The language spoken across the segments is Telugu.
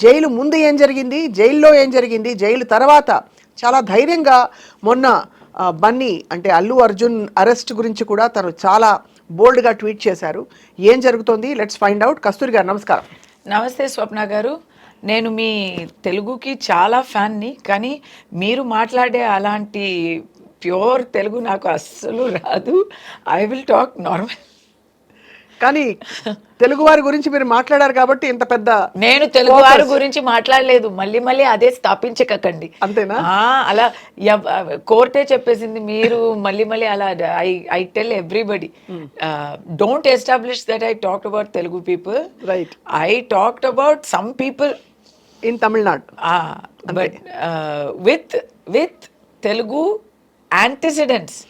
జైలు ముందు ఏం జరిగింది, జైల్లో ఏం జరిగింది, జైలు తర్వాత చాలా ధైర్యంగా మొన్న బన్నీ అంటే అల్లు అర్జున్ అరెస్ట్ గురించి కూడా తను చాలా బోల్డ్గా ట్వీట్ చేశారు. ఏం జరుగుతోంది, లెట్స్ ఫైండ్ అవుట్. కస్తూరి గారు నమస్కారం. నమస్తే స్వప్న గారు. నేను మీ తెలుగుకి చాలా ఫ్యాన్ని, కానీ మీరు మాట్లాడే అలాంటి ప్యూర్ తెలుగు నాకు అస్సలు రాదు. I will talk normal. కానీ తెలుగు వారి గురించి మీరు మాట్లాడారు కాబట్టి ఇంత పెద్ద. నేను తెలుగు వారి గురించి మాట్లాడలేదు, మళ్ళీ మళ్ళీ అదే స్థాపించకండి. అంతేనా? అలా కోర్టే చెప్పేసింది, మీరు మళ్ళీ మళ్ళీ అలా. I tell everybody, don't establish that I talked about Telugu people. Right. I talked about some people in Tamil Nadu. But with Telugu antecedents.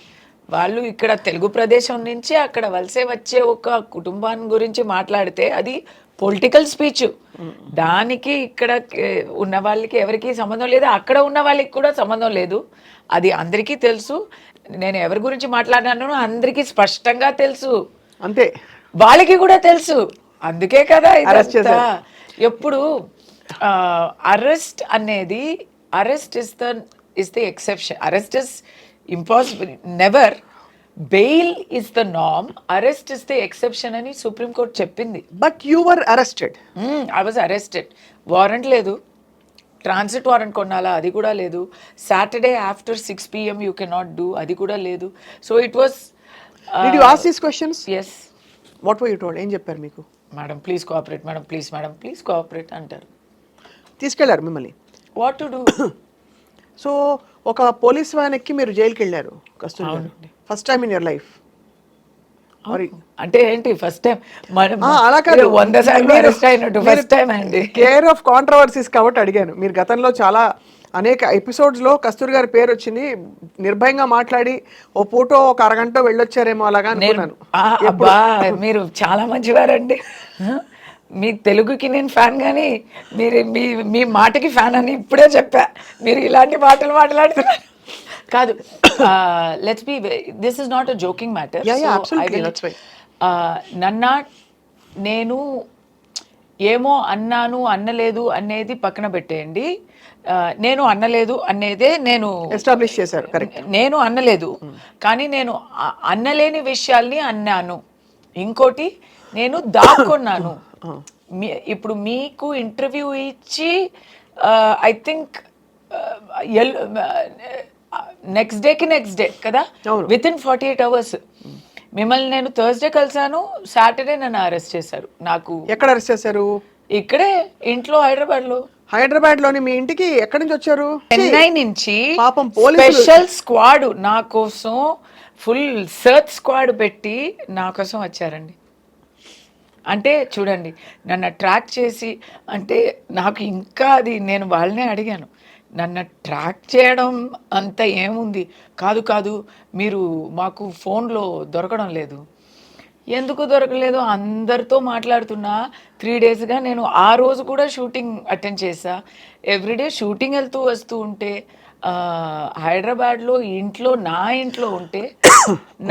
వాళ్ళు ఇక్కడ తెలుగు ప్రదేశం నుంచి అక్కడ వలసే వచ్చే ఒక కుటుంబాన్ని గురించి మాట్లాడితే అది పొలిటికల్ స్పీచ్. దానికి ఇక్కడ ఉన్న వాళ్ళకి ఎవరికి సంబంధం లేదు, అక్కడ ఉన్న వాళ్ళకి కూడా సంబంధం లేదు. అది అందరికీ తెలుసు. నేను ఎవరి గురించి మాట్లాడినానో అందరికీ స్పష్టంగా తెలుసు, అంతే. వాళ్ళకి కూడా తెలుసు. అందుకే కదా ఇదంతా. ఎప్పుడు అరెస్ట్ అనేది, arrest is the exception. Arrest is impossible, never. Bail is the norm, arrest is the exception అని సుప్రీం కోర్ట్ చెప్పింది. But you were arrested. I was arrested. Warrant లేదు, ట్రాన్సిట్ వారెంట్ కొనాలా అది కూడా లేదు, Saturday after 6 PM you cannot do అది కూడా లేదు. So it was. Did you ask these questions? Yes. What were you told? ఏం చెప్పారు మీకు? Madam please cooperate, madam please, madam please cooperate అంటారు. తీసుకెళ్లారు మిమ్మల్ని. What to do? సో ఒక పోలీస్ వ్యాన్ ఎక్కి మీరు జైలుకి వెళ్ళారు కస్తూరి గారు. First time in your life. అంటే ఏంటి ఫస్ట్ టైం? అలా కాదు, 100 సార్లు అరెస్ట్ అయినట్టు ఫస్ట్ టైం అండి. కేర్ ఆఫ్ కాంట్రవర్సీస్ కాబట్టి అడిగాను. మీరు గతంలో చాలా అనేక ఎపిసోడ్స్లో కస్తూరి గారి పేరు వచ్చింది, నిర్భయంగా మాట్లాడి ఓ పూటో ఒక అరగంట వెళ్ళొచ్చారేమో అలాగా అనుకున్నాను. అబ్బా మీరు చాలా మంచివారండి. మీ తెలుగుకి నేను ఫ్యాన్, కానీ మీరు మీ మాటకి ఫ్యాన్ అని ఇప్పుడే చెప్పా. మీరు ఇలాంటి మాటలు మాట్లాడుతున్నారు కాదు. Let's be, this is not a joking matter. నన్నా నేను ఏమో అన్నాను అన్నలేదు అనేది పక్కన పెట్టేయండి. నేను అన్నలేదు అనేదే నేను ఎస్టాబ్లిష్ చేశారు. కరెక్ట్. నేను అన్నలేదు, కానీ నేను అన్నలేని విషయాల్ని అన్నాను. ఇంకోటి, నేను దాక్కున్నాను. ఇప్పుడు మీకు ఇంటర్వ్యూ ఇచ్చి ఐ థింక్ నెక్స్ట్ డే కదా, విత్ ఇన్ 48 hours మిమ్మల్ని నేను థర్స్డే కలిసాను, సాటర్డే నన్ను అరెస్ట్ చేశారు. నాకు ఎక్కడ అరెస్ట్ చేశారు? ఇక్కడే ఇంట్లో, హైదరాబాద్ లోని మీ ఇంటికి ఎక్కడి నుంచి వచ్చారు? చెన్నై నుంచి. పాపం స్పెషల్ స్క్వాడ్ నా కోసం, ఫుల్ సర్చ్ స్క్వాడ్ పెట్టి నా కోసం వచ్చారండి. అంటే చూడండి, నన్ను ట్రాక్ చేసి, అంటే నాకు ఇంకా అది, నేను వాళ్ళనే అడిగాను, నన్ను ట్రాక్ చేయడం అంత ఏముంది, కాదు మీరు మాకు ఫోన్లో దొరకడం లేదు. ఎందుకు దొరకలేదు? అందరితో మాట్లాడుతున్నా 3 daysగా. నేను ఆ రోజు కూడా షూటింగ్ అటెండ్ చేసా. ఎవ్రీడే షూటింగ్ వెళ్తూ వస్తూ ఉంటే, హైదరాబాద్లో నా ఇంట్లో ఉంటే,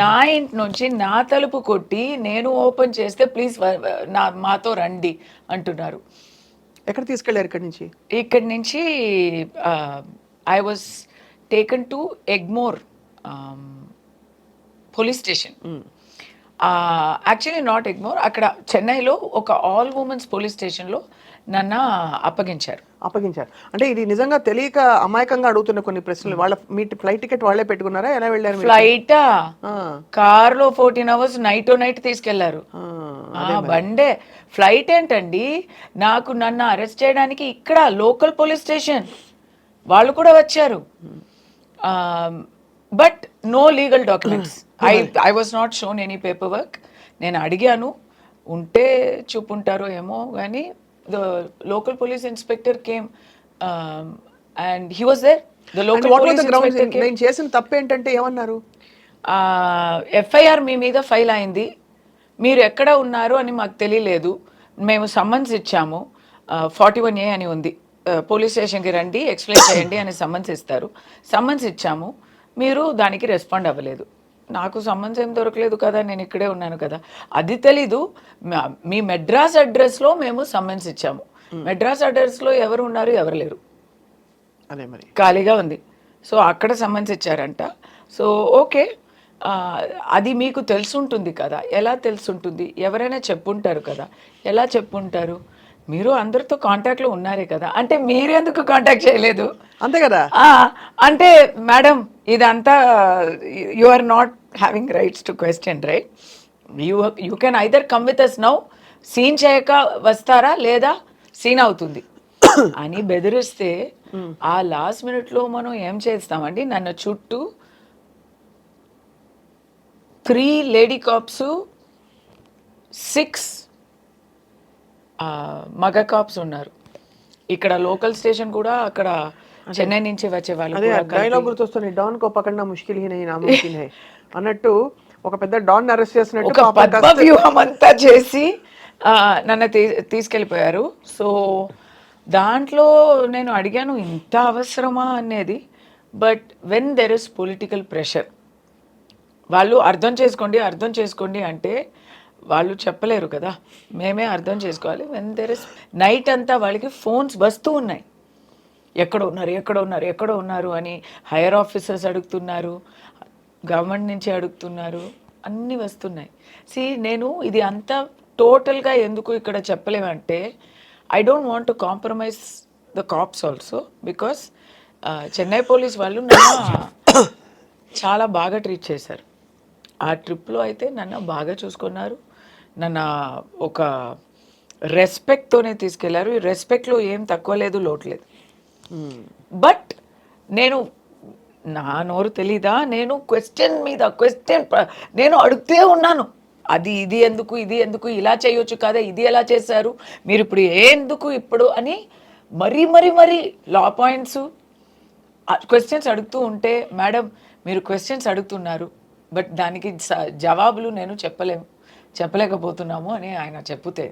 నా ఇంటి నుంచి నా తలుపు కొట్టి నేను ఓపెన్ చేస్తే ప్లీజ్ మాతో రండి అంటున్నారు. ఎక్కడ తీసుకెళ్ళారు? ఇక్కడి నుంచి I was taken to Egmore police station. Actually not Egmore, అక్కడ చెన్నైలో ఒక ఆల్ ఉమెన్స్ పోలీస్ స్టేషన్లో నన్ను అప్పగించారు. అంటే ఇది నిజంగా తెలియక అమాయకంగా అడుగుతున్న కొన్ని ప్రశ్నలు. వాళ్ళ మీ ఫ్లైట్ టికెట్ వాళ్ళే పెట్టుకున్నారా? ఎలా వెళ్ళారు? ఫ్లైటా? కార్లో 14 hours నైట్ తీసుకెళ్లారు. బండే. ఫ్లైట్ ఏంటండి? నన్ను అరెస్ట్ చేయడానికి ఇక్కడ లోకల్ పోలీస్ స్టేషన్ వాళ్ళు కూడా వచ్చారు. But no legal documents. I was not shown any paperwork. నేను అడిగాను, ఉంటే చూపుంటారో ఏమో, కానీ the local police inspector came and he was there. The local police inspector came. నేను చేసిన తప్పు ఏంటంటే ఏమన్నారు? FIR మీ మీద ఫైల్ అయింది, మీరు ఎక్కడ ఉన్నారు అని మాకు తెలియలేదు, మేము సమ్మన్స్ ఇచ్చాము, 41A అని ఉంది, పోలీస్ స్టేషన్కి రండి ఎక్స్ప్లెయిన్ చేయండి అని సమ్మన్స్ ఇస్తారు. సమ్మన్స్ ఇచ్చాము, మీరు దానికి రెస్పాండ్ అవ్వలేదు. నాకు సమ్మన్స్ ఏం దొరకలేదు కదా, నేను ఇక్కడే ఉన్నాను కదా, అది తెలీదు. మీ మెడ్రాస్ అడ్రస్లో మేము సమ్మన్స్ ఇచ్చాము, మెడ్రాస్ అడ్రస్లో ఎవరు ఉన్నారు, ఎవరు లేరు, అదే మరి. ఖాళీగా ఉంది. సో అక్కడ సమన్స్ ఇచ్చారంట. సో ఓకే, అది మీకు తెలుసుంటుంది కదా. ఎలా తెలుసుంటుంది? ఎవరైనా చెప్పుంటారు కదా. ఎలా చెప్పుంటారు? మీరు అందరితో కాంటాక్ట్లో ఉన్నారే కదా, అంటే మీరు ఎందుకు కాంటాక్ట్ చేయలేదు? అంతే కదా. అంటే మేడం ఇదంతా you are not having rights to question, right? You can either come with us now, scene చేయక వస్తారా, లేదా సీన్ అవుతుంది అని బెదిరిస్తే ఆ లాస్ట్ మినిట్లో మనం ఏం చేస్తామండి? నన్ను చుట్టూ 3 లేడీ కాప్స్, 6 మగ కాప్స్ ఉన్నారు. ఇక్కడ లోకల్ స్టేషన్ కూడా, అక్కడ చెన్నై నుంచి వచ్చే వాళ్ళు అదే కూడా డైలాగ్ గుర్తొస్తుంది, don co పకడ్నా Mushkil he Nahi నాముమ్కిన్ high అన్నట్టు. ఒక పెద్ద డాన్ అరెస్ట్ చేసినట్టు ఒక పద్మ వ్యూహం అంతా చేసి నన్ను తీసుకెళ్ళిపోయారు. సో దాంట్లో నేను అడిగాను ఇంత అవసరమా అనేది. But when there is political pressure, వాళ్ళు అర్థం చేసుకోండి అంటే వాళ్ళు చెప్పలేరు కదా, మేమే అర్థం చేసుకోవాలి. వెన్ దెర్ ఇస్ నైట్ అంతా వాళ్ళకి ఫోన్స్ వస్తూ ఉన్నాయి, ఎక్కడ ఉన్నారు అని. హైయర్ ఆఫీసర్స్ అడుగుతున్నారు, గవర్నమెంట్ నుంచి అడుగుతున్నారు, అన్నీ వస్తున్నాయి. నేను ఇది అంతా టోటల్గా ఎందుకు ఇక్కడ చెప్పలేమంటే, I don't want to compromise the cops also, because Chennai police వాళ్ళు నన్ను చాలా బాగా ట్రీట్ చేశారు. ఆ ట్రిప్లో అయితే నన్ను బాగా చూసుకున్నారు, నన్ను ఒక రెస్పెక్ట్తోనే తీసుకెళ్లారు. ఈ రెస్పెక్ట్లో ఏం తక్కువ లేదు, లోటు లేదు. బట్ నేను, నా నోరు తెలీదా, నేను క్వశ్చన్ మీద క్వశ్చన్ నేను అడుగుతూ ఉన్నాను. ఇది ఎందుకు ఇలా చేయొచ్చు కదా, ఇది ఎలా చేశారు మీరు, ఇప్పుడు ఎందుకు ఇప్పుడు అని మరీ లా పాయింట్స్ క్వశ్చన్స్ అడుగుతూ ఉంటే, మేడం మీరు క్వశ్చన్స్ అడుగుతున్నారు బట్ దానికి జవాబులు నేను చెప్పలేకపోతున్నాము అని ఆయన చెప్తే,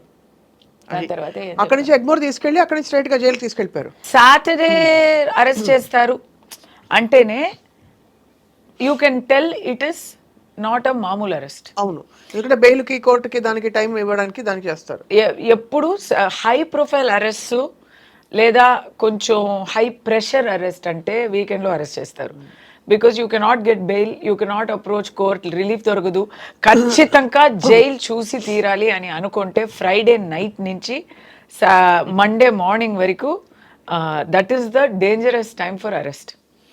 దాని తర్వాత అక్కడి నుంచి ఎగ్మోర్ తీసుకెళ్ళి అక్కడి నుంచి స్ట్రైట్ గా జైలు తీసుకెళ్ళిపోయారు. సాటర్డే అరెస్ట్ చేస్తారు అంటేనే you can tell it is not అ మామూలు అరెస్ట్. అవును, ఎందుకంటే బెయిల్కి, కోర్టుకి, దానికి టైం ఇవ్వడానికి దానికి చేస్తారు. ఎప్పుడు హై ప్రొఫైల్ అరెస్ట్ లేదా కొంచెం హై ప్రెషర్ అరెస్ట్ అంటే వీకెండ్లో అరెస్ట్ చేస్తారు. Because you cannot get bail, you cannot approach court, relief దొరకదు, ఖచ్చితంగా జైలు చూసి తీరాలి అని అనుకుంటే ఫ్రైడే నైట్ నుంచి మండే మార్నింగ్ వరకు that is the dangerous time for arrest.